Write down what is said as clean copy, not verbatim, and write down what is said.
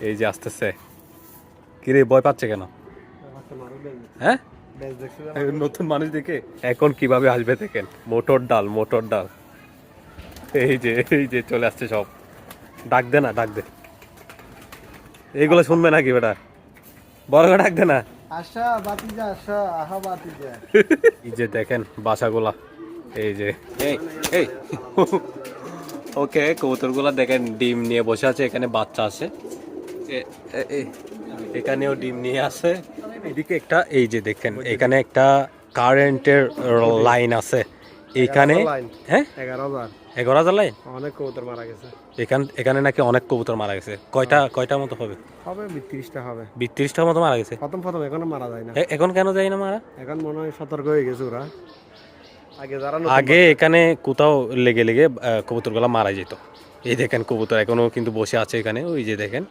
এই যে আসতেছে। কিরে ভয় পাচ্ছে কেন? হ্যাঁ, নতুন মানুষ দেখে এখন কিভাবে আসবে দেখেন। মোটর ডাল মোটর ডাল, এই যে চলে আসছে সব। ডাক দে না, ডাক দে। এইগুলো শুনবে নাকি বেটা? বড় করে ডাক দে না। আশা বাতিজা, আশা আহা বাতিজা। এই যে দেখেন বাসাগুলা, এই যে এই এই ওকে, কবুতরগুলা দেখেন ডিম নিয়ে বসে আছে, এখানে বাচ্চা আছে। এখানেও ডিম নিয়ে আছে। এদিকে একটা, এই যে দেখেন এখানে একটা কারেন্টের লাইন আছে এখানে। হ্যাঁ, 11,000 লাইন। অনেক কবুতর মারা গেছে। এখানে নাকি অনেক কবুতর মারা গেছে। কয়টা মতো হবে? হবে 32টা হবে। 32টার মতো মারা গেছে। প্রথম এখনো মারা যায় না। এখন কেন যায় না মারা? এখন মনে হয় সতর্ক হয়ে গেছে ওরা। আগে এখানে কোথাও লেগে লেগে কবুতরগুলো মারা যেত। এই দেখেন কবুতর এখনো কিন্তু বসে আছে এখানে, ওই যে দেখেন।